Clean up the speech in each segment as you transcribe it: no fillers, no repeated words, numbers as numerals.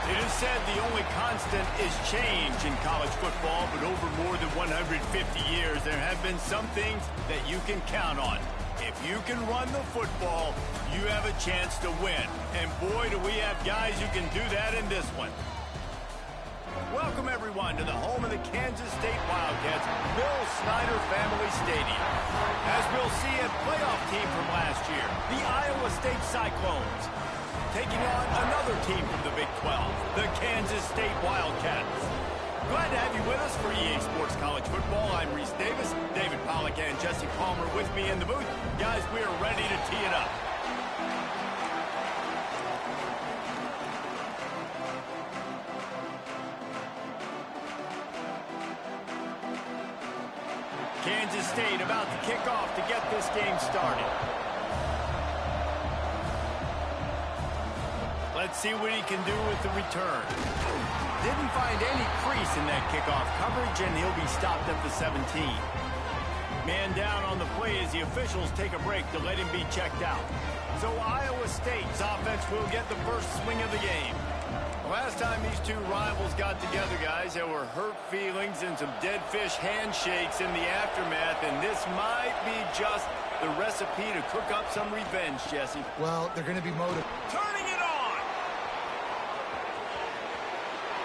It is said the only constant is change in college football, but over more than 150 years, there have been some things that you can count on. If you can run the football, you have a chance to win. And boy, do we have guys who can do that in this one. Welcome, everyone, to the home of the Kansas State Wildcats, Bill Snyder Family Stadium. As we'll see, a playoff team from last year, the Iowa State Cyclones, taking on another team from the Big 12, the Kansas State Wildcats. Glad to have you with us for EA Sports College Football. I'm Reese Davis, David Pollack and Jesse Palmer with me in the booth. Guys, we are ready to tee it up. Kansas State about to kick off to get this game started. Let's see what he can do with the return. Didn't find any crease in that kickoff coverage, and he'll be stopped at the 17. Man down on the play as the officials take a break to let him be checked out. So Iowa State's offense will get the first swing of the game. Last time these two rivals got together, guys, there were hurt feelings and some dead fish handshakes in the aftermath, and this might be just the recipe to cook up some revenge, Jesse. Well, they're going to be motivated. Turning it on!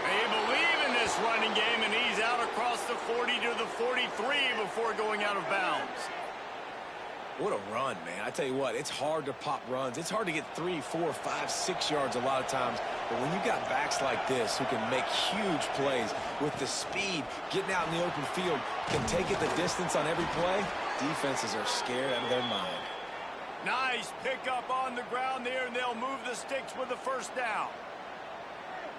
They believe in this running game, and he's out across the 40 to the 43 before going out of bounds. What a run, man. I tell you what, it's hard to pop runs. It's hard to get 3, 4, 5, 6 yards a lot of times. But when you got backs like this who can make huge plays with the speed, getting out in the open field, can take it the distance on every play, defenses are scared out of their mind. Nice pickup on the ground there, and they'll move the sticks with the first down.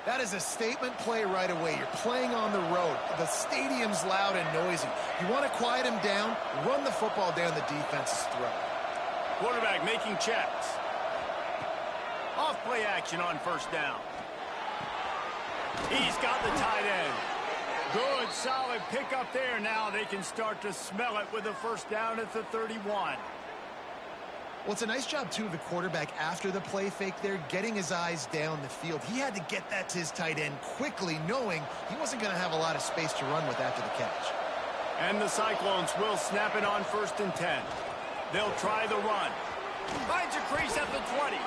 That is a statement play right away. You're playing on the road. The stadium's loud and noisy. You want to quiet him down, run the football down the defense's throat. Quarterback making checks. Off play action on first down. He's got the tight end. Good, solid pickup there. Now they can start to smell it with the first down at the 31. Well, it's a nice job, too, of the quarterback after the play fake there, getting his eyes down the field. He had to get that to his tight end quickly, knowing he wasn't going to have a lot of space to run with after the catch. And the Cyclones will snap it on 1st and 10. They'll try the run. Finds a crease at the 20.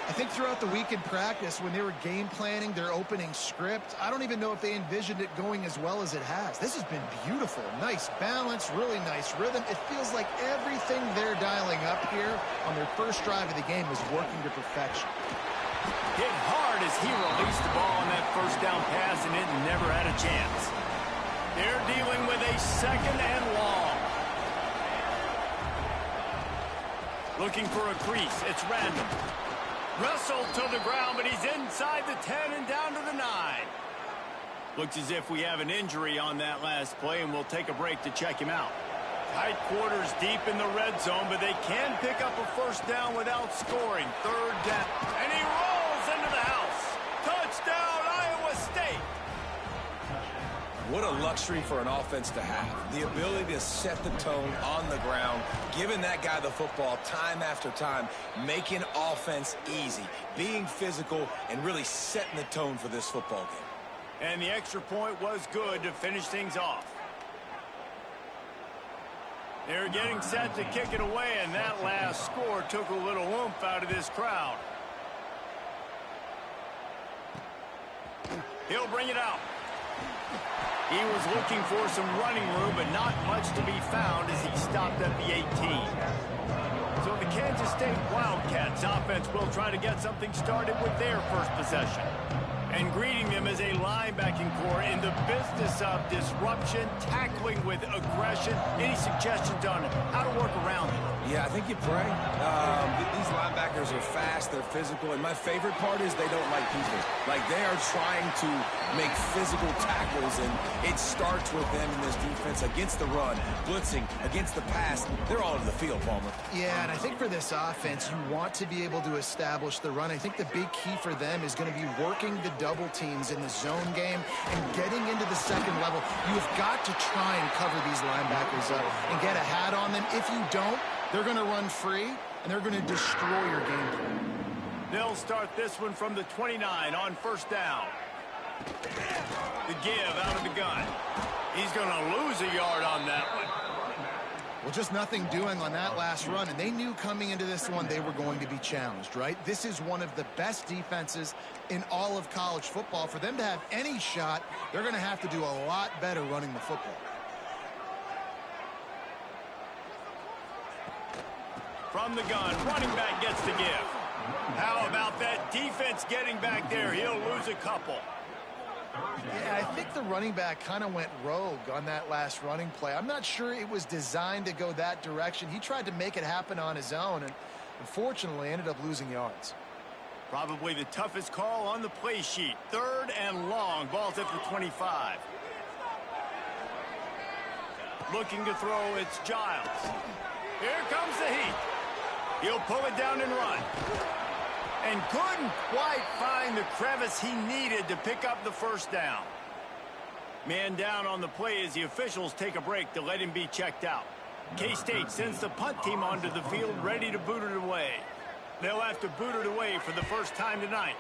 I think throughout the week in practice, when they were game planning their opening script, I don't even know if they envisioned it going as well as it has. This has been beautiful. Nice balance, really nice rhythm. It feels like everything they're dialing up here on their first drive of the game is working to perfection. Hit hard as he released the ball on that first down pass, and it never had a chance. They're dealing with a 2nd and long. Looking for a crease. It's random. Wrestled to the ground, but he's inside the 10 and down to the 9. Looks as if we have an injury on that last play, and we'll take a break to check him out. Tight quarters deep in the red zone, but they can pick up a first down without scoring. 3rd down, and he rolls into the house. Touchdown, Iowa State. What a luxury for an offense to have. The ability to set the tone on the ground, giving that guy the football time after time, making offense easy, being physical, and really setting the tone for this football game. And the extra point was good to finish things off. They're getting set to kick it away, and that last score took a little oomph out of this crowd. He'll bring it out. He was looking for some running room, but not much to be found as he stopped at the 18. So the Kansas State Wildcats offense will try to get something started with their first possession. And greeting them as a linebacking core in the business of disruption, tackling with aggression. Any suggestions on how to work around them? Yeah, I think you pray. These linebackers are fast, they're physical, and my favorite part is they don't like people. Like, they are trying to make physical tackles, and it starts with them in this defense against the run, blitzing, against the pass. They're all over the field, Palmer. Yeah, and I think for this offense, you want to be able to establish the run. I think the big key for them is going to be working the double teams in the zone game and getting into the second level. You've got to try and cover these linebackers up and get a hat on them. If you don't, they're going to run free, and they're going to destroy your game plan. They'll start this one from the 29 on first down. The give out of the gun. He's going to lose a yard on that one. Well, just nothing doing on that last run, and they knew coming into this one they were going to be challenged, right? This is one of the best defenses in all of college football. For them to have any shot, they're going to have to do a lot better running the football. From the gun, running back gets the give. How about that defense getting back there? He'll lose a couple. Yeah, I think the running back kind of went rogue on that last running play. I'm not sure it was designed to go that direction. He tried to make it happen on his own, and unfortunately ended up losing yards. Probably the toughest call on the play sheet. 3rd and long. Ball's at the 25. Looking to throw, it's Giles. Here comes the heat. He'll pull it down and run. And couldn't quite find the crevice he needed to pick up the first down. Man down on the play as the officials take a break to let him be checked out. K-State sends the punt team onto the field ready to boot it away. They'll have to boot it away for the first time tonight.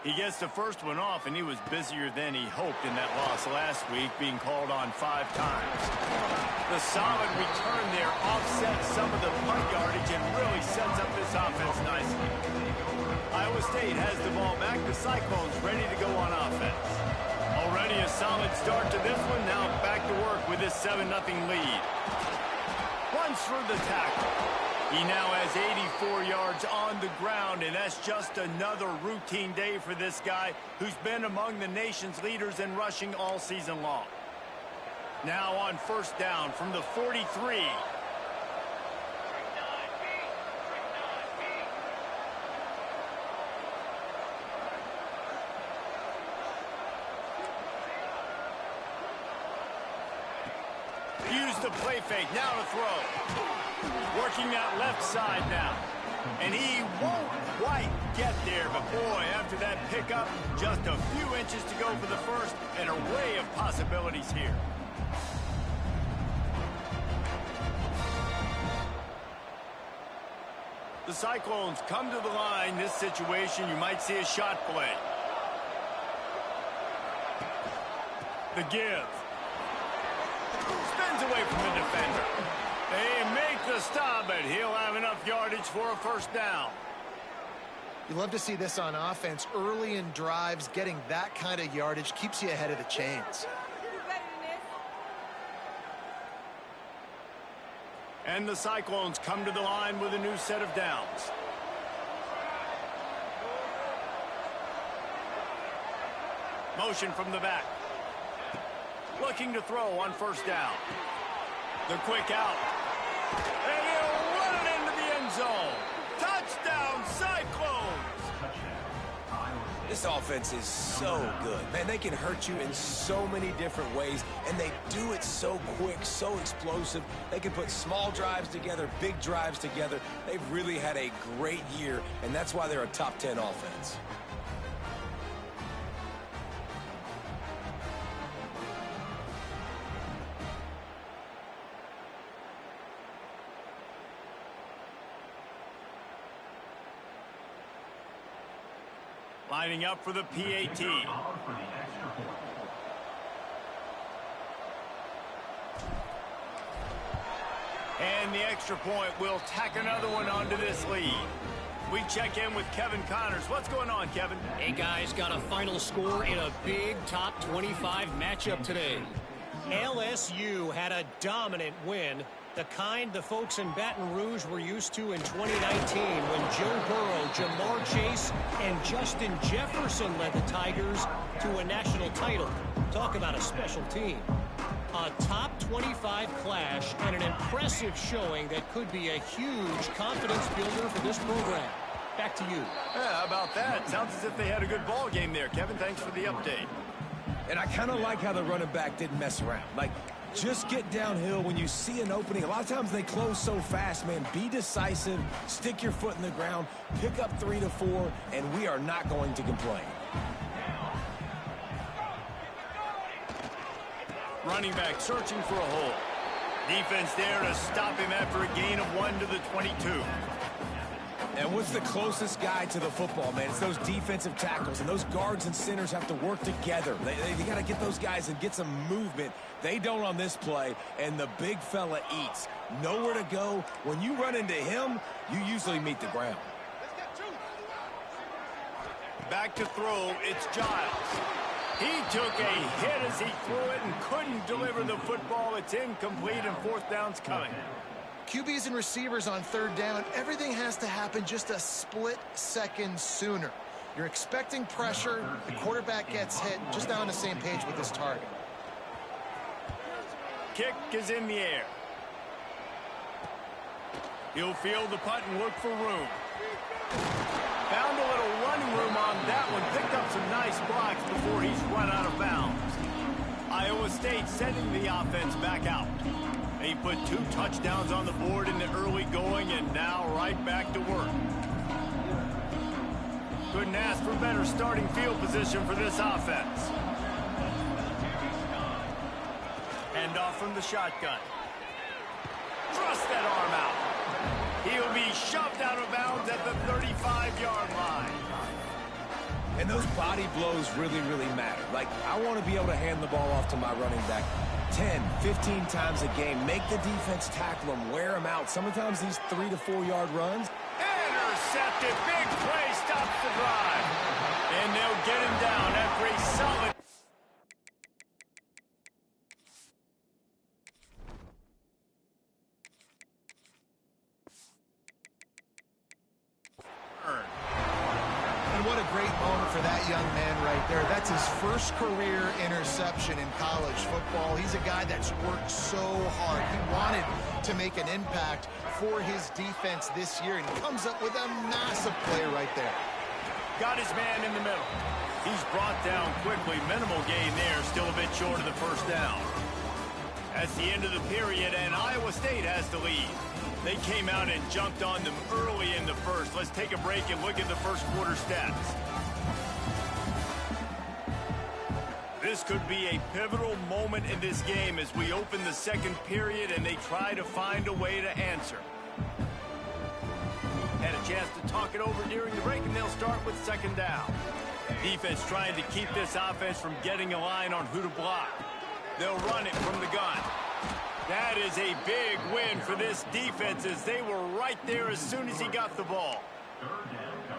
He gets the first one off, and he was busier than he hoped in that loss last week, being called on 5 times. The solid return there offsets some of the punt yardage and really sets up this offense nicely. Iowa State has the ball back. The Cyclones ready to go on offense. Already a solid start to this one. Now back to work with this 7-0 lead. Runs through the tackle. He now has 84 yards on the ground, and that's just another routine day for this guy who's been among the nation's leaders in rushing all season long. Now on first down from the 43. Use the play fake, now to throw. Working that left side now. And he won't quite get there, but boy, after that pickup, just a few inches to go for the first, an array of possibilities here. The Cyclones come to the line. This situation, you might see a shot play. The give. Spins away from the defender. They make the stop, but he'll have enough yardage for a first down. You love to see this on offense. Early in drives, getting that kind of yardage keeps you ahead of the chains. And the Cyclones come to the line with a new set of downs. Motion from the back. Looking to throw on first down. The quick out. And he'll run it into the end zone. Touchdown, Cyclones! This offense is so good. Man, they can hurt you in so many different ways, and they do it so quick, so explosive. They can put small drives together, big drives together. They've really had a great year, and that's why they're a top 10 offense. Lining up for the PAT. And the extra point will tack another one onto this lead. We check in with Kevin Connors. What's going on, Kevin? Hey, guys, got a final score in a big top 25 matchup today. LSU had a dominant win, the kind the folks in Baton Rouge were used to in 2019 when Joe Burrow, Jamar Chase, and Justin Jefferson led the Tigers to a national title. Talk about a special team. A top 25 clash and an impressive showing that could be a huge confidence builder for this program. Back to you. Yeah, how about that? Sounds as if they had a good ball game there. Kevin, thanks for the update. And I kind of like how the running back didn't mess around. Like, just get downhill when you see an opening. A lot of times they close so fast, man. Be decisive, stick your foot in the ground, pick up 3 to 4, and we are not going to complain. Running back searching for a hole. Defense there to stop him after a gain of 1 to the 22. And what's the closest guy to the football, man? It's those defensive tackles, and those guards and centers have to work together. They got to get those guys and get some movement. They don't on this play, and the big fella eats. Nowhere to go. When you run into him, you usually meet the ground. Back to throw, it's Giles. He took a hit as he threw it and couldn't deliver the football. It's incomplete, and fourth down's coming. QBs and receivers on third down, everything has to happen just a split second sooner. You're expecting pressure, the quarterback gets hit, just not on the same page with his target. Kick is in the air. He'll field the punt and look for room. Found a little running room on that one. Picked up some nice blocks before he's run out of bounds. Iowa State sending the offense back out. They put 2 touchdowns on the board in the early going, and now right back to work. Couldn't ask for better starting field position for this offense. Hand off from the shotgun. Thrust that arm out. He'll be shoved out of bounds at the 35-yard line. And those body blows really, really matter. Like, I want to be able to hand the ball off to my running back 10, 15 times a game. Make the defense tackle them, wear them out. Sometimes these 3 to 4 yard runs. Intercepted. Big play stops the drive. And they'll get him down after a solid. And what a great moment for that young man right there. That's his first career interception in college football. He's a guy that's worked so hard. He wanted to make an impact for his defense this year, and he comes up with a massive play right there. Got his man in the middle. He's brought down quickly. Minimal gain there. Still a bit short of the first down. That's the end of the period, and Iowa State has the lead. They came out and jumped on them early in the first. Let's take a break and look at the first quarter stats. This could be a pivotal moment in this game as we open the second period and they try to find a way to answer. Had a chance to talk it over during the break, and they'll start with second down. Defense trying to keep this offense from getting a line on who to block. They'll run it from the gun. That is a big win for this defense as they were right there as soon as he got the ball.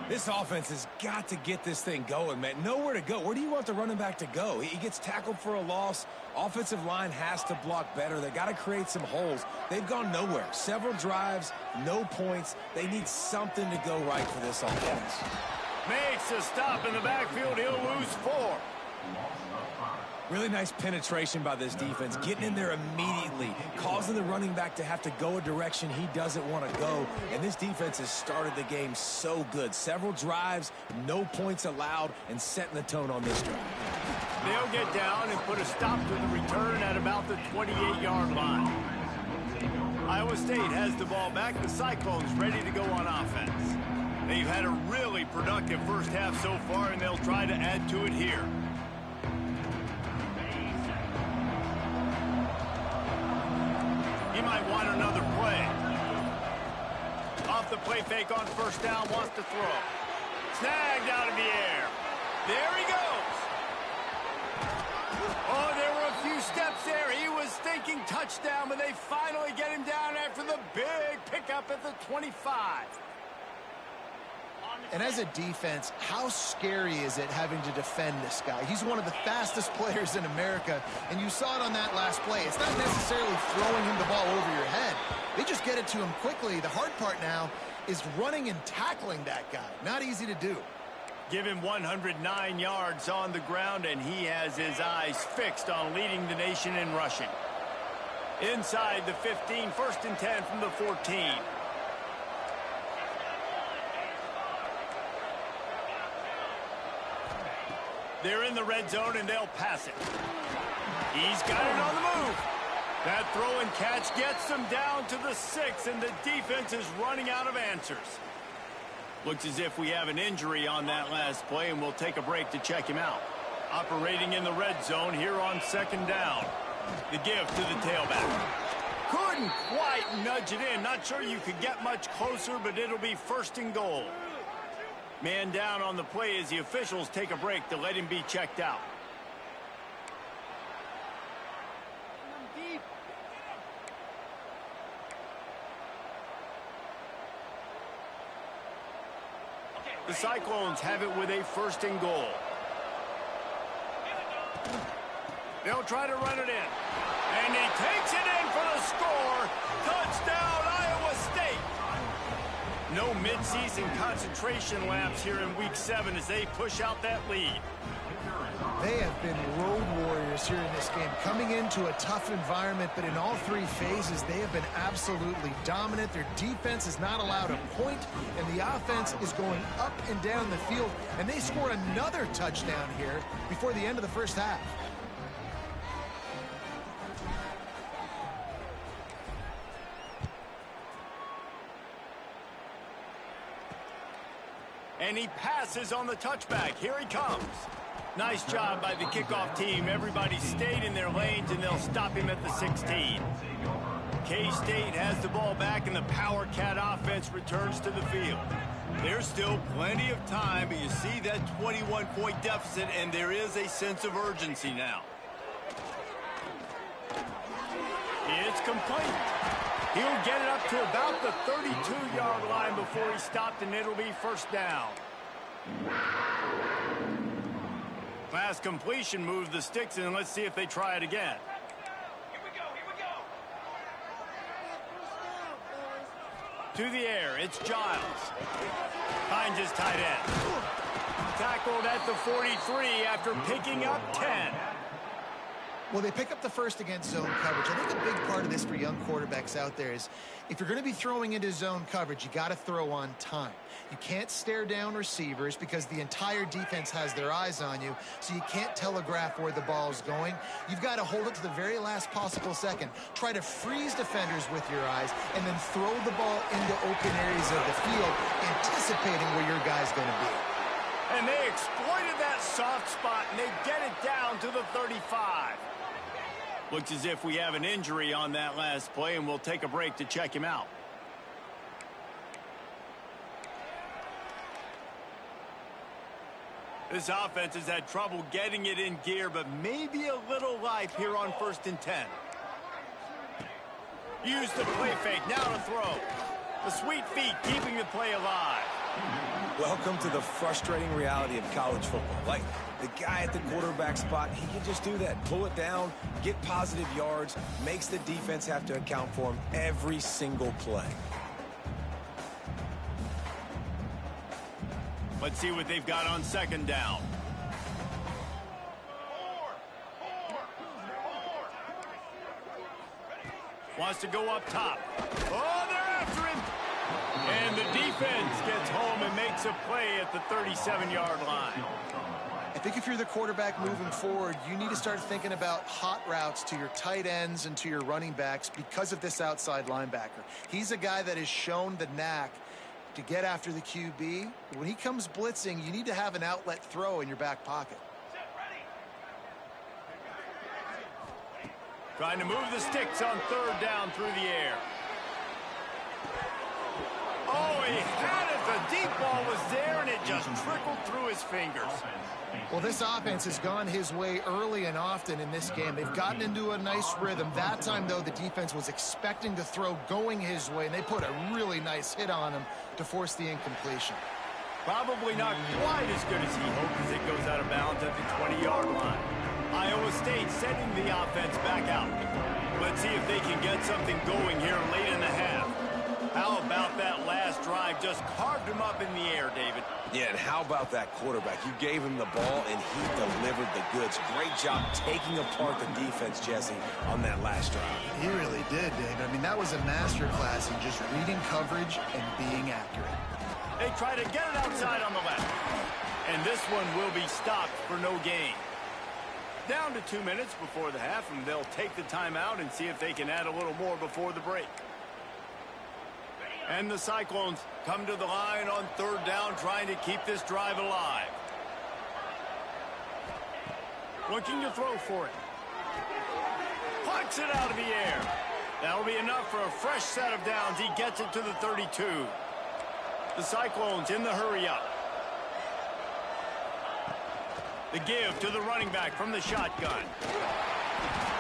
This offense has got to get this thing going, man. Nowhere to go. Where do you want the running back to go? He gets tackled for a loss. Offensive line has to block better. They got to create some holes. They've gone nowhere. Several drives, no points. They need something to go right for this offense. Makes a stop in the backfield. He'll lose 4. Really nice penetration by this defense, getting in there immediately, causing the running back to have to go a direction he doesn't want to go. And this defense has started the game so good. Several drives, no points allowed, and setting the tone on this drive. They'll get down and put a stop to the return at about the 28-yard line. Iowa State has the ball back. The Cyclones ready to go on offense. They've had a really productive first half so far, and they'll try to add to it here. He might want another play. Off the play fake on first down, wants to throw. Snagged out of the air. There he goes. Oh, there were a few steps there. He was thinking touchdown, but they finally get him down after the big pickup at the 25. And as a defense, how scary is it having to defend this guy? He's one of the fastest players in America, and you saw it on that last play. It's not necessarily throwing him the ball over your head. They just get it to him quickly. The hard part now is running and tackling that guy. Not easy to do. Give him 109 yards on the ground, and he has his eyes fixed on leading the nation in rushing. Inside the 15, 1st and 10 from the 14. They're in the red zone, and they'll pass it. He's got it on the move. That throw and catch gets them down to the 6, and the defense is running out of answers. Looks as if we have an injury on that last play, and we'll take a break to check him out. Operating in the red zone here on second down. The give to the tailback. Couldn't quite nudge it in. Not sure you could get much closer, but it'll be first and goal. Man down on the play as the officials take a break to let him be checked out. The Cyclones have it with a first and goal. They'll try to run it in. And he takes it in for the score. Touchdown, Iowa State. No midseason concentration lapse here in Week 7 as they push out that lead. They have been road warriors here in this game, coming into a tough environment, but in all three phases, they have been absolutely dominant. Their defense is not allowed a point, and the offense is going up and down the field, and they score another touchdown here before the end of the first half. And he passes on the touchback. Here he comes. Nice job by the kickoff team. Everybody stayed in their lanes, and they'll stop him at the 16. K-State has the ball back, and the Power Cat offense returns to the field. There's still plenty of time, but you see that 21-point deficit, and there is a sense of urgency now. It's complete. He'll get it up to about the 32-yard line before he stopped, and it'll be first down. Last completion moved the sticks, and let's see if they try it again. Here we go. To the air, it's Giles. Finds his tight end. Tackled at the 43 after picking up 10. Well, they pick up the first against zone coverage. I think a big part of this for young quarterbacks out there is if you're going to be throwing into zone coverage, you got to throw on time. You can't stare down receivers because the entire defense has their eyes on you, so you can't telegraph where the ball is going. You've got to hold it to the very last possible second. Try to freeze defenders with your eyes and then throw the ball into open areas of the field, anticipating where your guy's going to be. And they exploited that soft spot, and they get it down to the 35. Looks as if we have an injury on that last play, and we'll take a break to check him out. This offense has had trouble getting it in gear, but maybe a little life here on 1st and 10. Use the play fake, now to throw. The sweet feet keeping the play alive. Welcome to the frustrating reality of college football. Like, the guy at the quarterback spot, he can just do that. Pull it down, get positive yards, makes the defense have to account for him every single play. Let's see what they've got on 2nd down. Wants to go up top. Oh, they're after him. And the defense gets home and makes a play at the 37-yard line. I think if you're the quarterback moving forward, you need to start thinking about hot routes to your tight ends and to your running backs because of this outside linebacker. He's a guy that has shown the knack to get after the QB. When he comes blitzing, you need to have an outlet throw in your back pocket. Trying to move the sticks on 3rd down through the air. Oh, he had it. The deep ball was there, and it just trickled through his fingers. Well, this offense has gone his way early and often in this game. They've gotten into a nice rhythm. That time, though, the defense was expecting the throw going his way, and they put a really nice hit on him to force the incompletion. Probably not quite as good as he hoped as it goes out of bounds at the 20-yard line. Iowa State sending the offense back out. Let's see if they can get something going here late in the half. How about that last drive? Just carved him up in the air, David. Yeah, and how about that quarterback? You gave him the ball, and he delivered the goods. Great job taking apart the defense, Jesse, on that last drive. He really did, David. I mean, that was a masterclass in just reading coverage and being accurate. They try to get it outside on the left. And this one will be stopped for no gain. Down to 2 minutes before the half, and they'll take the timeout and see if they can add a little more before the break. And the Cyclones come to the line on 3rd down, trying to keep this drive alive. Looking to throw for it. Plucks it out of the air. That'll be enough for a fresh set of downs. He gets it to the 32. The Cyclones in the hurry up. The give to the running back from the shotgun.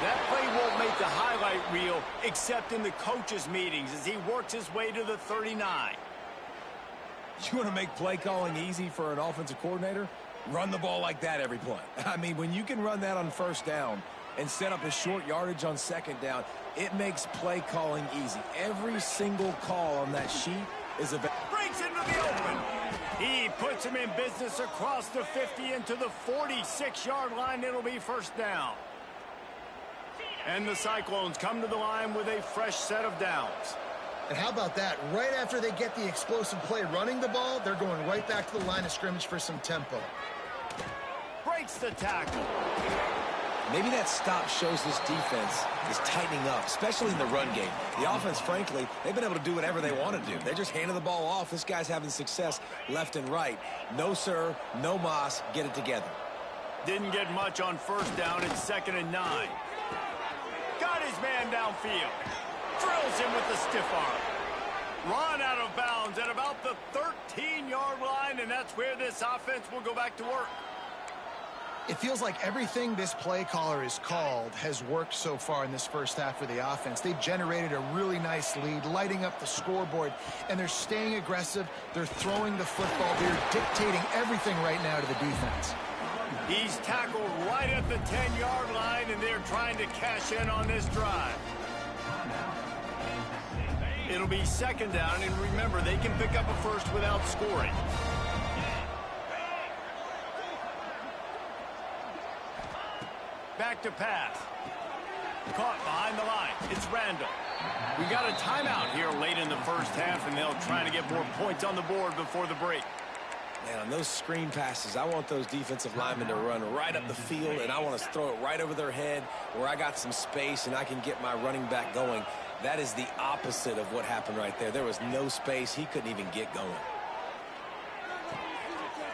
That play won't make the highlight reel except in the coaches' meetings as he works his way to the 39. You want to make play calling easy for an offensive coordinator? Run the ball like that every play. I mean, when you can run that on first down and set up a short yardage on second down, it makes play calling easy. Every single call on that sheet is a... Breaks into the open. He puts him in business across the 50 into the 46-yard line. It'll be first down. And the Cyclones come to the line with a fresh set of downs. And how about that? Right after they get the explosive play running the ball, they're going right back to the line of scrimmage for some tempo. Breaks the tackle. Maybe that stop shows this defense is tightening up, especially in the run game. The offense, frankly, they've been able to do whatever they want to do. They're just handing the ball off. This guy's having success left and right. No, sir. No, Moss. Get it together. Didn't get much on first down. It's 2nd and 9. Got his man downfield. Drills him with the stiff arm. Run out of bounds at about the 13-yard line, and that's where this offense will go back to work. It feels like everything this play caller has called has worked so far in this first half for the offense. They've generated a really nice lead, lighting up the scoreboard, and they're staying aggressive. They're throwing the football. They're dictating everything right now to the defense. He's tackled right at the 10-yard line, and they're trying to cash in on this drive. It'll be 2nd down, and remember, they can pick up a first without scoring. Back to pass. Caught behind the line. It's Randall. We got a timeout here late in the first half, and they'll try to get more points on the board before the break. Man, on those screen passes, I want those defensive linemen to run right up the field, and I want to throw it right over their head where I got some space and I can get my running back going. That is the opposite of what happened right there. There was no space. He couldn't even get going.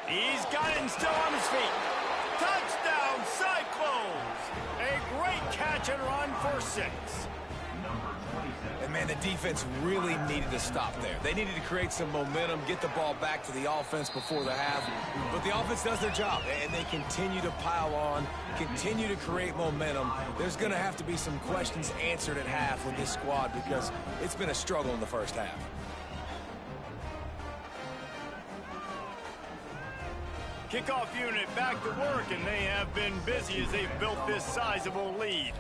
He's got it and still on his feet. Touchdown, Cyclones! A great catch and run for 6. And, man, the defense really needed to stop there. They needed to create some momentum, get the ball back to the offense before the half. But the offense does their job, and they continue to pile on, continue to create momentum. There's going to have to be some questions answered at half with this squad because it's been a struggle in the first half. Kickoff unit back to work, and they have been busy as they've built this sizable lead.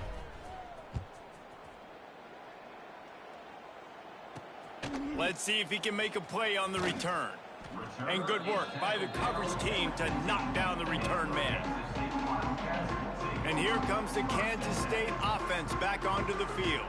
Let's see if he can make a play on the return. And good work by the coverage team to knock down the return man. And here comes the Kansas State offense back onto the field.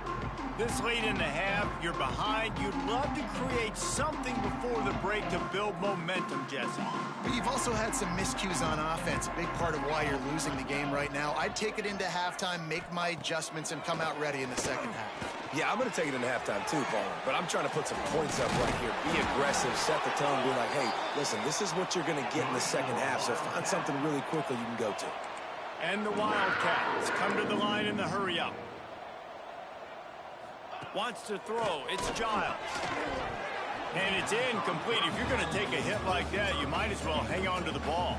This late in the half, you're behind. You'd love to create something before the break to build momentum, Jesse. But you've also had some miscues on offense, a big part of why you're losing the game right now. I'd take it into halftime, make my adjustments, and come out ready in the second half. Yeah, I'm going to take it into halftime too, Paul. But I'm trying to put some points up right here. Be aggressive, set the tone, be like, hey, listen, this is what you're going to get in the second half, so find something really quickly you can go to. And the Wildcats come to the line in the hurry-up. Wants to throw. It's Giles. And it's incomplete. If you're going to take a hit like that, you might as well hang on to the ball.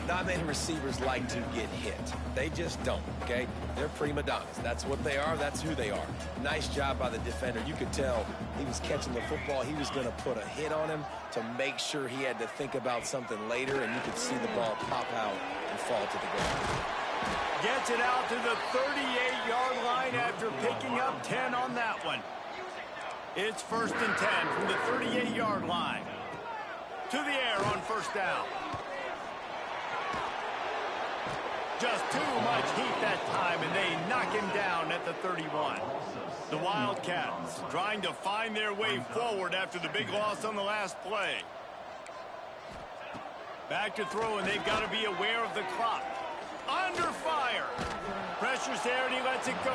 Not many receivers like to get hit. They just don't, okay? They're prima donnas. That's what they are. That's who they are. Nice job by the defender. You could tell he was catching the football. He was going to put a hit on him to make sure he had to think about something later, and you could see the ball pop out and fall to the ground. Gets it out to the 38-yard line after picking up 10 on that one. It's 1st and 10 from the 38-yard line. To the air on first down. Just too much heat that time, and they knock him down at the 31. The Wildcats trying to find their way forward after the big loss on the last play. Back to throw, and they've got to be aware of the clock. Under fire. Pressure's there, and he lets it go.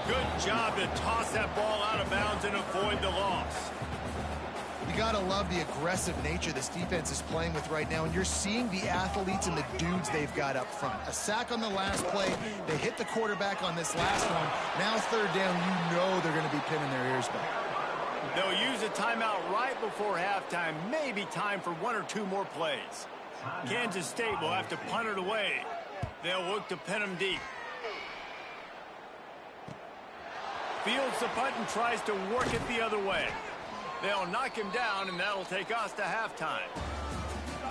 Good job to toss that ball out of bounds and avoid the loss. You gotta love the aggressive nature this defense is playing with right now, and you're seeing the athletes and the dudes they've got up front. A sack on the last play. They hit the quarterback on this last one. Now third down, you know they're going to be pinning their ears back. They'll use a timeout right before halftime. Maybe time for one or two more plays. Kansas State will have to punt it away. They'll look to pin them deep. Fields the punt and tries to work it the other way. They'll knock him down, and that'll take us to halftime.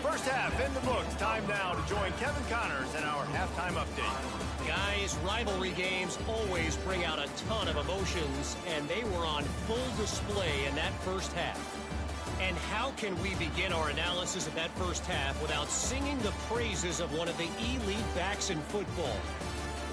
First half in the books. Time now to join Kevin Connors in our halftime update. Guys, rivalry games always bring out a ton of emotions, and they were on full display in that first half. And how can we begin our analysis of that first half without singing the praises of one of the elite backs in football?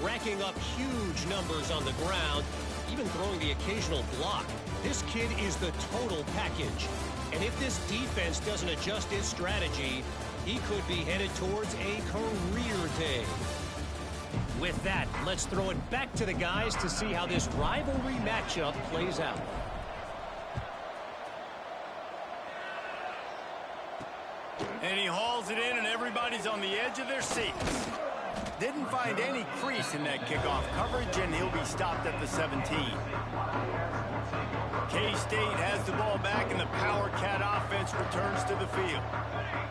Racking up huge numbers on the ground, even throwing the occasional block. This kid is the total package. And if this defense doesn't adjust its strategy, he could be headed towards a career day. With that, let's throw it back to the guys to see how this rivalry matchup plays out. And he hauls it in, and everybody's on the edge of their seats. Didn't find any crease in that kickoff coverage, and he'll be stopped at the 17. K-State has the ball back, and the Power Cat offense returns to the field.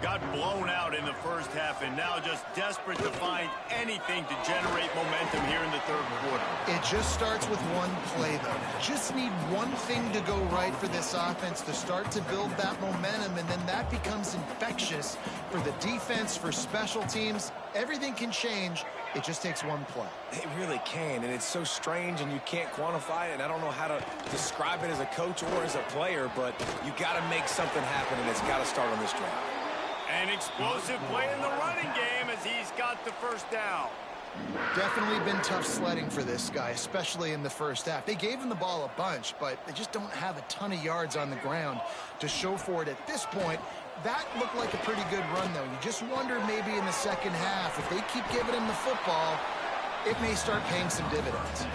Got blown out in the first half, and now just desperate to find anything to generate momentum here in the third quarter. It just starts with one play, though. Just need one thing to go right for this offense to start to build that momentum, and then that becomes infectious for the defense, for special teams. Everything can change. It just takes one play. It really can, and it's so strange, and you can't quantify it, and I don't know how to describe it as a coach or as a player, but you got to make something happen, and it's got to start on this drive. An explosive play in the running game as he's got the first down. Definitely been tough sledding for this guy, especially in the first half. They gave him the ball a bunch, but they just don't have a ton of yards on the ground to show for it at this point. That looked like a pretty good run, though. You just wonder maybe in the second half, if they keep giving him the football, it may start paying some dividends.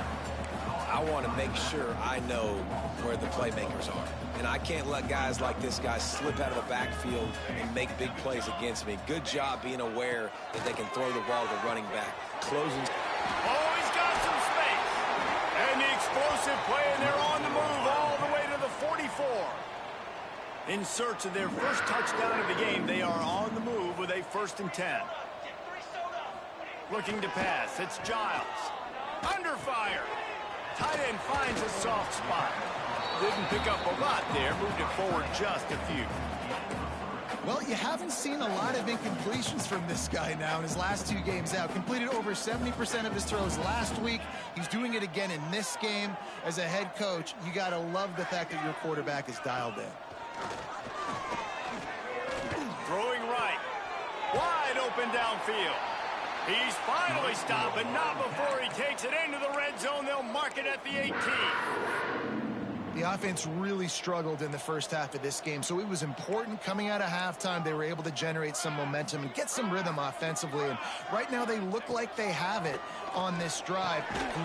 I want to make sure I know where the playmakers are. And I can't let guys like this guy slip out of the backfield and make big plays against me. Good job being aware that they can throw the ball to the running back. Closing. Oh, he's got some space. And the explosive play, and they're on the move all the way to the 44. In search of their first touchdown of the game, they are on the move with a 1st and 10. Looking to pass, it's Giles. Under fire. Tight end finds a soft spot. Didn't pick up a lot there, moved it forward just a few. Well, you haven't seen a lot of incompletions from this guy now in his last 2 games out. Completed over 70% of his throws last week. He's doing it again in this game. As a head coach, you got to love the fact that your quarterback is dialed in. Throwing right. Wide open downfield. He's finally stopped, but not before he takes it into the red zone. They'll mark it at the 18. The offense really struggled in the first half of this game, so it was important coming out of halftime. They were able to generate some momentum and get some rhythm offensively, and right now they look like they have it on this drive.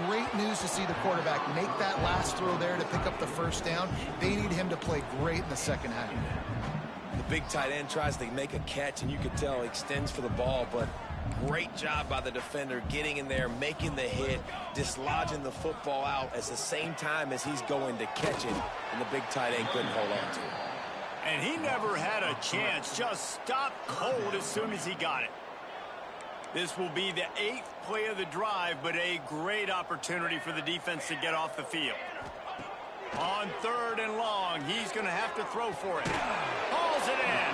Great news to see the quarterback make that last throw there to pick up the first down. They need him to play great in the second half. The big tight end tries to make a catch, and you can tell he extends for the ball, but great job by the defender getting in there, making the hit, dislodging the football out at the same time as he's going to catch it, and the big tight end couldn't hold on to it. And he never had a chance, just stopped cold as soon as he got it. This will be the 8th play of the drive, but a great opportunity for the defense to get off the field. On 3rd and long, he's going to have to throw for it. Hauls it in.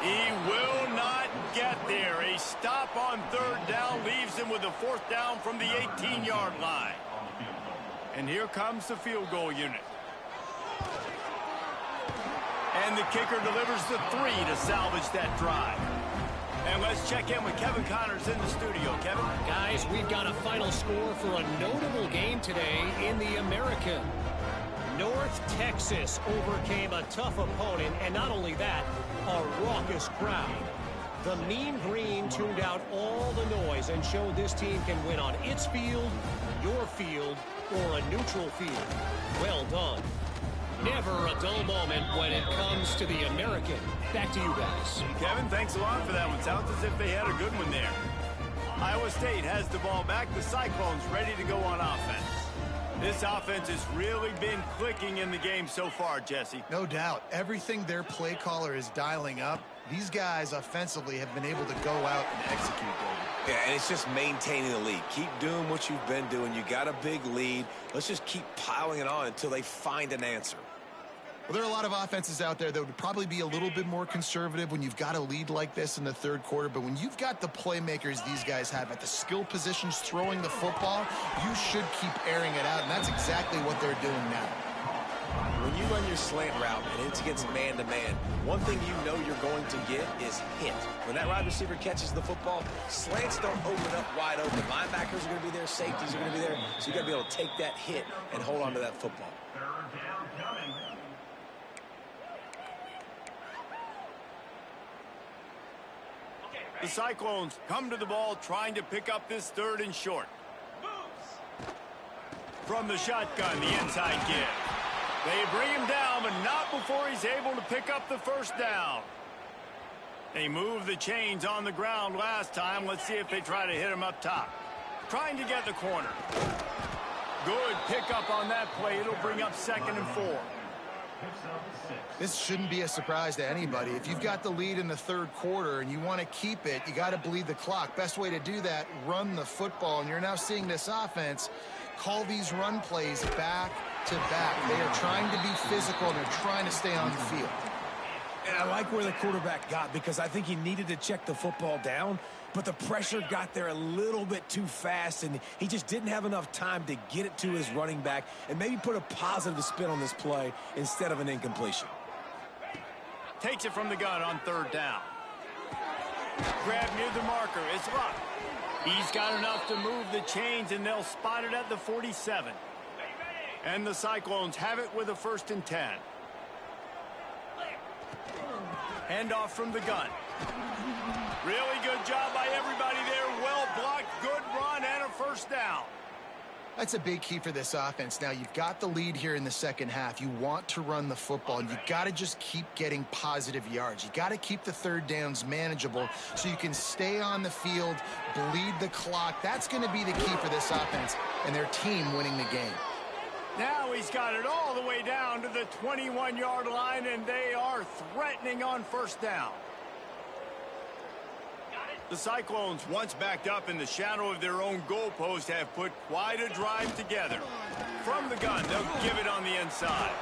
He will not get there. A stop on 3rd down leaves him with a 4th down from the 18-yard line. And here comes the field goal unit. And the kicker delivers the 3 to salvage that drive. And let's check in with Kevin Connors in the studio. Kevin? Guys, we've got a final score for a notable game today in the American. North Texas overcame a tough opponent, and not only that, a raucous crowd. The Mean Green tuned out all the noise and showed this team can win on its field, your field, or a neutral field. Well done. Never a dull moment when it comes to the American. Back to you guys. Kevin, thanks a lot for that one. Sounds as if they had a good one there. Iowa State has the ball back. The Cyclones ready to go on offense. This offense has really been clicking in the game so far, Jesse. No doubt. Everything their play caller is dialing up, these guys offensively have been able to go out and execute, David. Yeah, and it's just maintaining the lead. Keep doing what you've been doing. You got a big lead. Let's just keep piling it on until they find an answer. Well, there are a lot of offenses out there that would probably be a little bit more conservative when you've got a lead like this in the third quarter. But when you've got the playmakers these guys have at the skill positions throwing the football, you should keep airing it out. And that's exactly what they're doing now. When you run your slant route and it's against man-to-man, one thing you know you're going to get is hit. When that wide receiver catches the football, slants don't open up wide open. Linebackers are going to be there, safeties are going to be there, so you got to be able to take that hit and hold on to that football. The Cyclones come to the ball trying to pick up this third and short. From the shotgun, the inside give. They bring him down, but not before he's able to pick up the first down. They moved the chains on the ground last time. Let's see if they try to hit him up top. Trying to get the corner. Good pickup on that play. It'll bring up 2nd and 4. This shouldn't be a surprise to anybody. If you've got the lead in the third quarter and you want to keep it, you got to bleed the clock. Best way to do that, run the football. And you're now seeing this offense call these run plays back to back. They are trying to be physical and they're trying to stay on the field. And I like where the quarterback got because I think he needed to check the football down, but the pressure got there a little bit too fast, and he just didn't have enough time to get it to his running back and maybe put a positive spin on this play instead of an incompletion. Takes it from the gun on 3rd down. Grab near the marker. It's Luck. He's got enough to move the chains, and they'll spot it at the 47. And the Cyclones have it with a 1st and 10. Handoff from the gun. Really good job by everybody there. Well blocked, good run, and a 1st down. That's a big key for this offense. Now, you've got the lead here in the second half. You want to run the football, and you got to just keep getting positive yards. You got to keep the 3rd downs manageable so you can stay on the field, bleed the clock. That's going to be the key for this offense and their team winning the game. Now he's got it all the way down to the 21-yard line, and they are threatening on 1st down. The Cyclones, once backed up in the shadow of their own goalpost, have put quite a drive together. From the gun, they'll give it on the inside.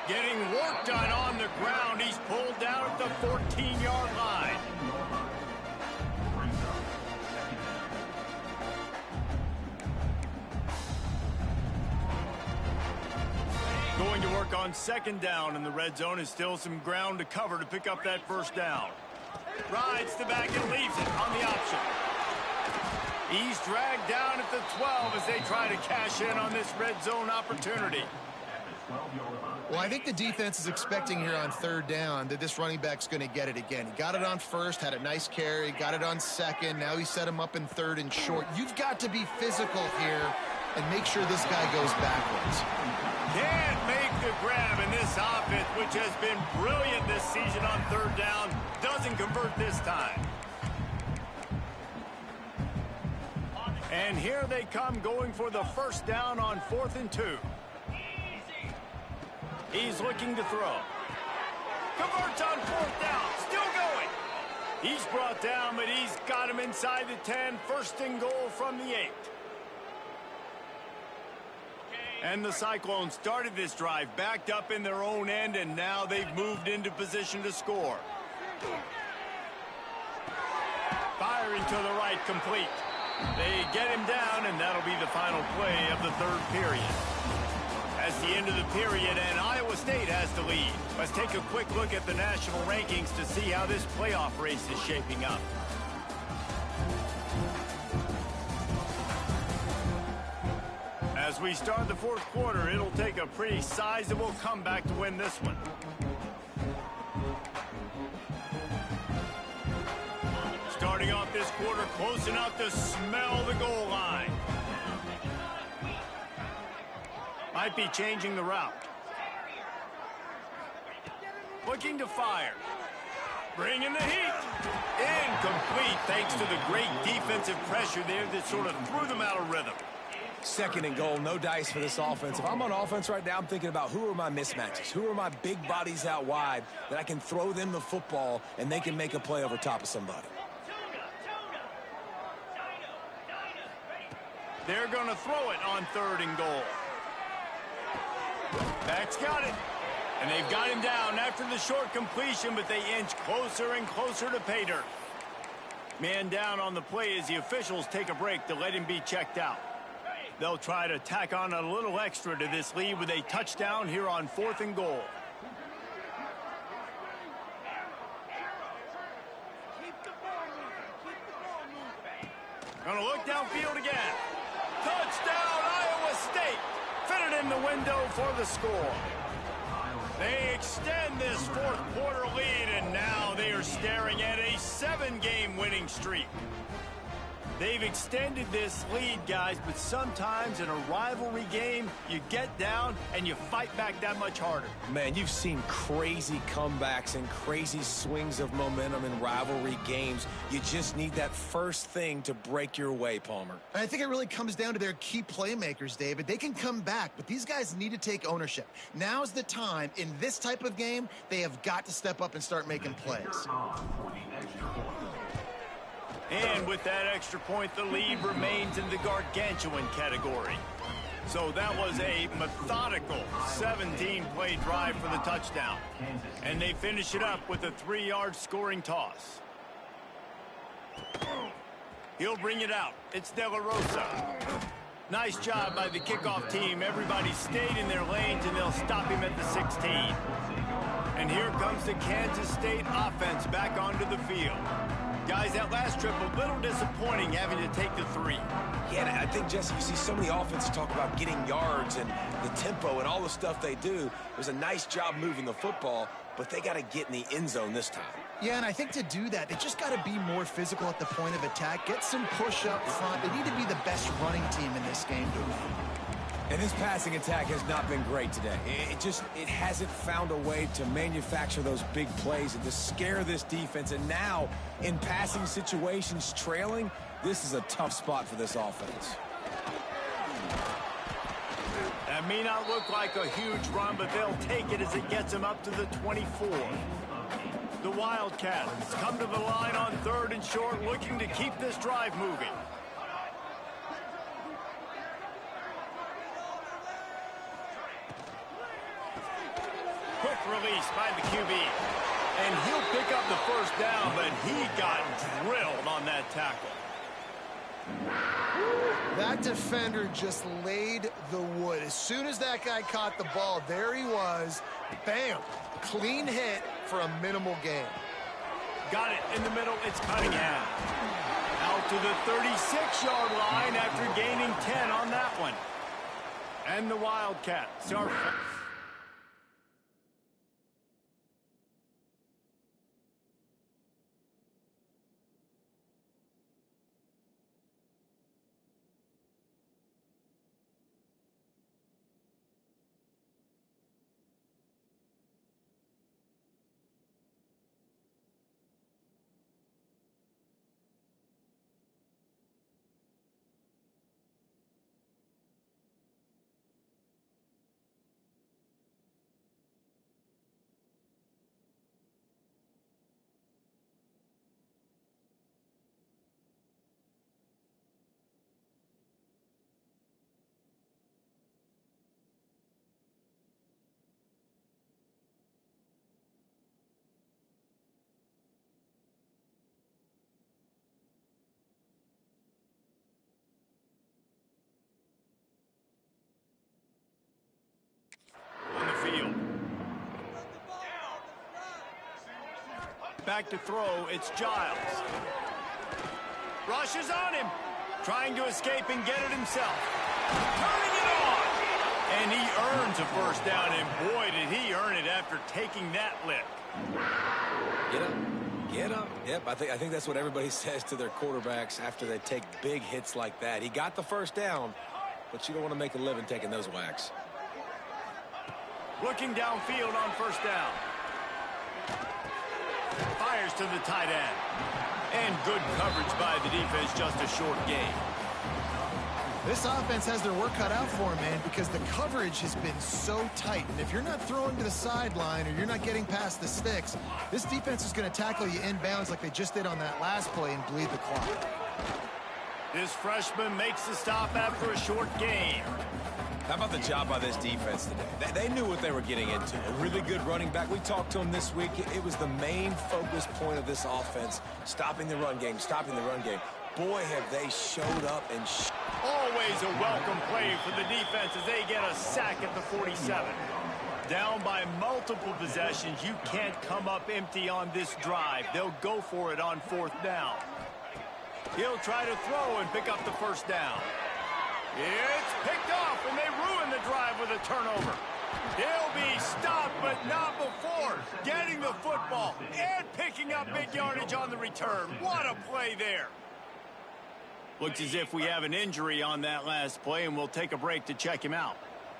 Getting work done on the ground. He's pulled down at the 14-yard line. Going to work on 2nd down, and the red zone is still some ground to cover to pick up that 1st down. Rides the back and leaves it on the option. He's dragged down at the 12 as they try to cash in on this red zone opportunity. Well, I think the defense is expecting here on 3rd down that this running back's going to get it again. He got it on 1st, had a nice carry, got it on 2nd. Now he set him up in 3rd and short. You've got to be physical here and make sure this guy goes backwards. Can't make the grab, and this offense, which has been brilliant this season on 3rd down, doesn't convert this time. And here they come going for the 1st down on 4th and 2. He's looking to throw. Converts on 4th down, still going. He's brought down, but he's got him inside the 10, 1st and goal from the 8. And the Cyclones started this drive backed up in their own end, and now they've moved into position to score. Firing to the right, complete. They get him down, and that'll be the final play of the 3rd period. That's the end of the period, and Iowa State has the lead. Let's take a quick look at the national rankings to see how this playoff race is shaping up. As we start the 4th quarter, it'll take a pretty sizable comeback to win this one. Starting off this quarter close enough to smell the goal line. Might be changing the route. Looking to fire. Bringing the heat. Incomplete thanks to the great defensive pressure there that sort of threw them out of rhythm. 2nd and goal, no dice for this offense. If I'm on offense right now, I'm thinking about who are my mismatches? Who are my big bodies out wide that I can throw them the football and they can make a play over top of somebody? They're going to throw it on 3rd and goal. Back's got it. And they've got him down after the short completion, but they inch closer and closer to pay dirt. Man down on the play as the officials take a break to let him be checked out. They'll try to tack on a little extra to this lead with a touchdown here on 4th and goal. Gonna look downfield again. Touchdown, Iowa State. Fitted in the window for the score. They extend this 4th quarter lead, and now they are staring at a 7-game winning streak. They've extended this lead, guys, but sometimes in a rivalry game, you get down and you fight back that much harder. Man, you've seen crazy comebacks and crazy swings of momentum in rivalry games. You just need that first thing to break your way, Palmer. I think it really comes down to their key playmakers, David. They can come back, but these guys need to take ownership. Now's the time. In this type of game, they have got to step up and start making plays. And with that extra point, the lead remains in the gargantuan category. So that was a methodical 17-play drive for the touchdown. And they finish it up with a 3-yard scoring toss. He'll bring it out. It's De La Rosa. Nice job by the kickoff team. Everybody stayed in their lanes, and they'll stop him at the 16. And here comes the Kansas State offense back onto the field. Guys, that last trip, a little disappointing having to take the 3. Yeah, and I think, Jesse, you see so many offenses talk about getting yards and the tempo and all the stuff they do. It was a nice job moving the football, but they got to get in the end zone this time. Yeah, and I think to do that, they just got to be more physical at the point of attack, get some push up front. They need to be the best running team in this game to win. And this passing attack has not been great today. It hasn't found a way to manufacture those big plays and to scare this defense. And now, in passing situations, trailing, this is a tough spot for this offense. That may not look like a huge run, but they'll take it as it gets them up to the 24. The Wildcats come to the line on 3rd and short, looking to keep this drive moving. Quick release by the QB. And he'll pick up the first down, but he got drilled on that tackle. That defender just laid the wood. As soon as that guy caught the ball, there he was. Bam! Clean hit for a minimal gain. Got it in the middle. It's Cunningham. Out to the 36-yard line after gaining 10 on that one. And the Wildcats are... field. Back to throw, it's Giles. Rushes on him. Trying to escape and get it himself. Turning it on. And he earns a first down, and boy, did he earn it after taking that lift. Get up. Get up. Yep, I think that's what everybody says to their quarterbacks after they take big hits like that. He got the first down, but you don't want to make a living taking those whacks. Looking downfield on first down. fires to the tight end. And good coverage by the defense, just a short gain. This offense has their work cut out for them, man, because the coverage has been so tight. And if you're not throwing to the sideline or you're not getting past the sticks, this defense is going to tackle you inbounds like they just did on that last play and bleed the clock. This freshman makes the stop after a short gain. How about the job by this defense today? They knew what they were getting into. A really good running back. We talked to him this week. It was the main focus point of this offense, stopping the run game, stopping the run game. Boy, have they showed up and always a welcome play for the defense as they get a sack at the 47. Down by multiple possessions, you can't come up empty on this drive. They'll go for it on 4th down. He'll try to throw and pick up the 1st down. It's picked off, and they ruin the drive with a turnover. He'll be stopped, but not before getting the football and picking up big yardage on the return. What a play there. Looks as if we have an injury on that last play, and we'll take a break to check him out.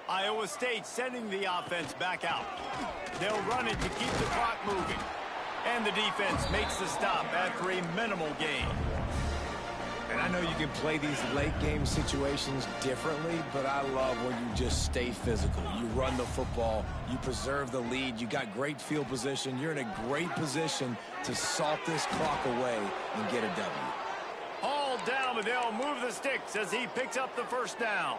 Iowa State sending the offense back out. They'll run it to keep the clock moving. And the defense makes the stop after a minimal gain. And I know you can play these late-game situations differently, but I love when you just stay physical. You run the football, you preserve the lead, you got great field position, you're in a great position to salt this clock away and get a W. All down, but they'll move the sticks as he picks up the 1st down.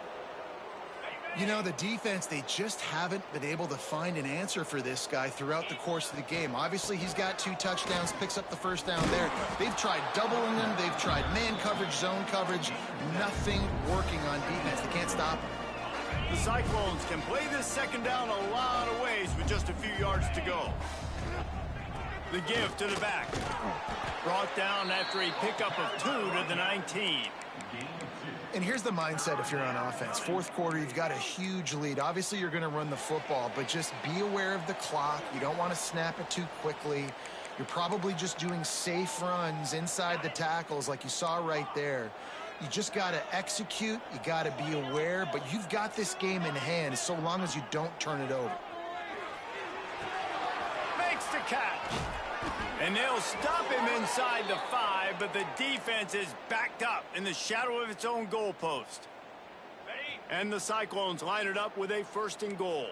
You know, the defense, they just haven't been able to find an answer for this guy throughout the course of the game. Obviously, he's got 2 touchdowns, picks up the 1st down there. They've tried doubling him. They've tried man coverage, zone coverage. Nothing working on defense. They can't stop him. The Cyclones can play this 2nd down a lot of ways with just a few yards to go. The give to the back. Brought down after a pickup of 2 to the 19. And here's the mindset if you're on offense. 4th quarter, you've got a huge lead. Obviously, you're going to run the football, but just be aware of the clock. You don't want to snap it too quickly. You're probably just doing safe runs inside the tackles like you saw right there. You just got to execute. You got to be aware, but you've got this game in hand so long as you don't turn it over. Makes the catch. And they'll stop him inside the 5, but the defense is backed up in the shadow of its own goalpost. And the Cyclones line it up with a 1st and goal.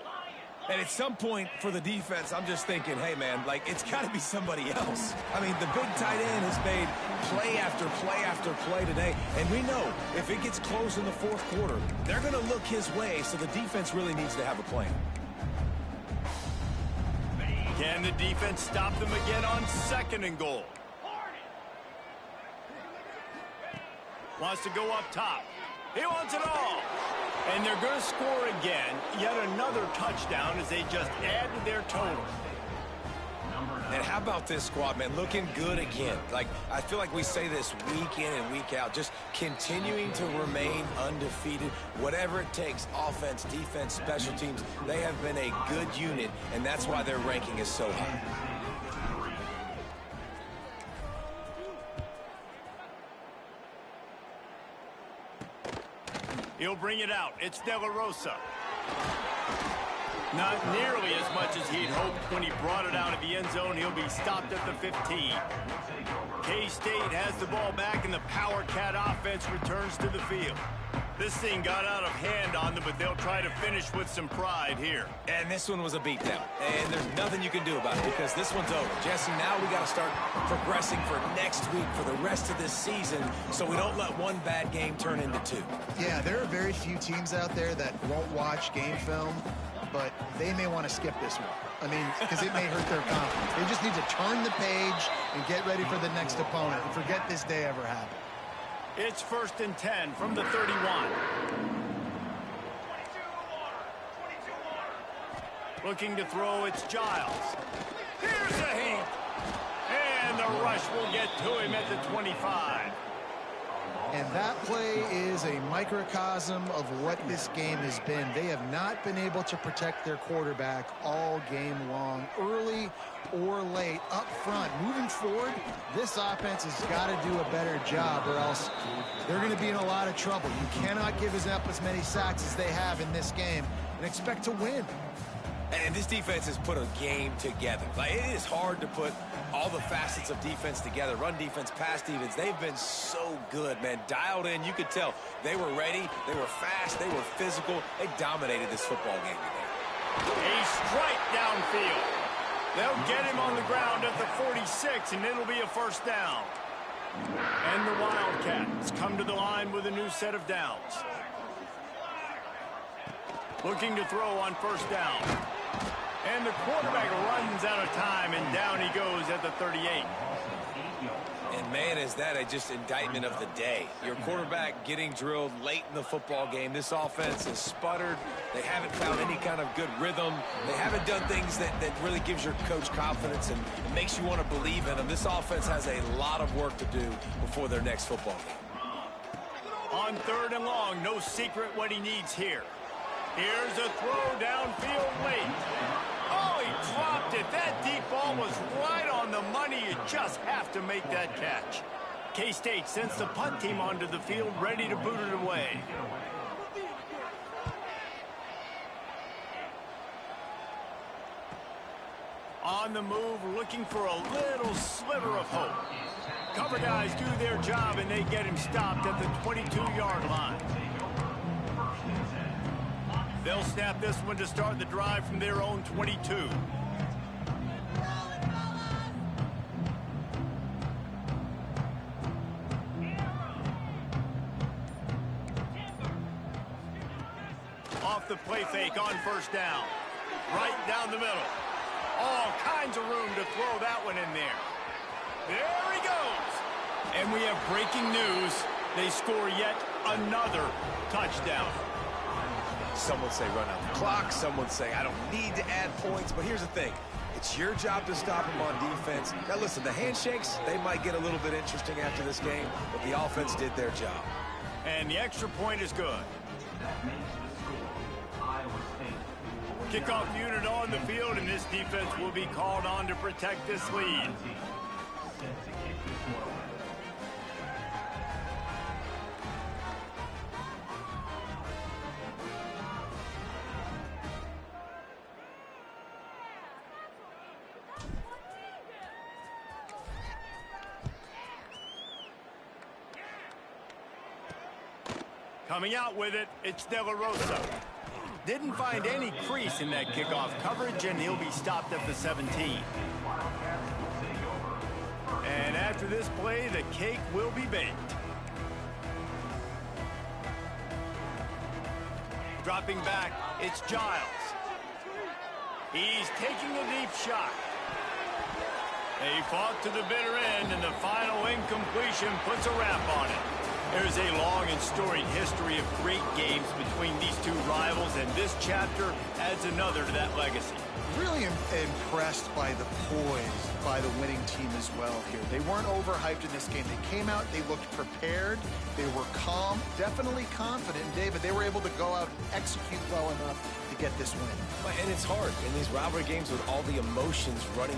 And at some point for the defense, I'm just thinking, hey, man, like, it's got to be somebody else. I mean, the big tight end has made play after play after play today. And we know if it gets close in the 4th quarter, they're going to look his way, so the defense really needs to have a plan. Can the defense stop them again on 2nd and goal? Wants to go up top. He wants it all. And they're going to score again. Yet another touchdown as they just add to their total. And how about this squad, man? Looking good again. Like, I feel like we say this week in and week out. Just continuing to remain undefeated. Whatever it takes, offense, defense, special teams, they have been a good unit, and that's why their ranking is so high. He'll bring it out. It's De La Rosa. Not nearly as much as he'd hoped when he brought it out of the end zone. He'll be stopped at the 15. K-State has the ball back, and the Power Cat offense returns to the field. This thing got out of hand on them, but they'll try to finish with some pride here. And this one was a beatdown. And there's nothing you can do about it because this one's over. Jesse, now we got to start progressing for next week, for the rest of this season, so we don't let one bad game turn into 2. Yeah, there are very few teams out there that won't watch game film, but they may want to skip this one. I mean, because it may hurt their confidence. They just need to turn the page and get ready for the next opponent and forget this day ever happened. It's 1st and 10 from the 31. Looking to throw, it's Giles. Here's a heat. And the rush will get to him at the 25. And that play is a microcosm of what this game has been. They have not been able to protect their quarterback all game long, early or late, up front. Moving forward, this offense has got to do a better job or else they're going to be in a lot of trouble. You cannot give up as many sacks as they have in this game and expect to win. And this defense has put a game together. Like, it is hard to put all the facets of defense together. Run defense, pass defense. They've been so good, man. Dialed in. You could tell they were ready. They were fast. They were physical. They dominated this football game today. A strike downfield. They'll get him on the ground at the 46, and it'll be a first down. And the Wildcats come to the line with a new set of downs. Looking to throw on first down. And the quarterback runs out of time, and down he goes at the 38. And, man, is that just indictment of the day. Your quarterback getting drilled late in the football game. This offense has sputtered. They haven't found any kind of good rhythm. They haven't done things that really gives your coach confidence and makes you want to believe in them. This offense has a lot of work to do before their next football game. On 3rd and long, no secret what he needs here. Here's a throw downfield late. Oh, he dropped it. That deep ball was right on the money. You just have to make that catch. K-State sends the punt team onto the field, ready to boot it away. On the move, looking for a little sliver of hope. Cover guys do their job, and they get him stopped at the 22-yard line. They'll snap this one to start the drive from their own 22. Off the play fake on first down. Right down the middle. All kinds of room to throw that one in there. There he goes. And we have breaking news. They score yet another touchdown. Some would say run out the clock. Some would say I don't need to add points. But here's the thing. It's your job to stop them on defense. Now, listen, the handshakes, they might get a little bit interesting after this game, but the offense did their job. And the extra point is good. Kickoff unit on the field, and this defense will be called on to protect this lead. Coming out with it, it's De La Rosa. Didn't find any crease in that kickoff coverage, and he'll be stopped at the 17. And after this play, the cake will be baked. Dropping back, it's Giles. He's taking a deep shot. They fought to the bitter end, and the final incompletion puts a wrap on it. There's a long and storied history of great games between these two rivals, and this chapter adds another to that legacy. Really impressed by the poise by the winning team as well here. They weren't overhyped in this game. They came out, they looked prepared, they were calm, definitely confident. And David, they were able to go out and execute well enough to get this win. And it's hard in these rivalry games with all the emotions running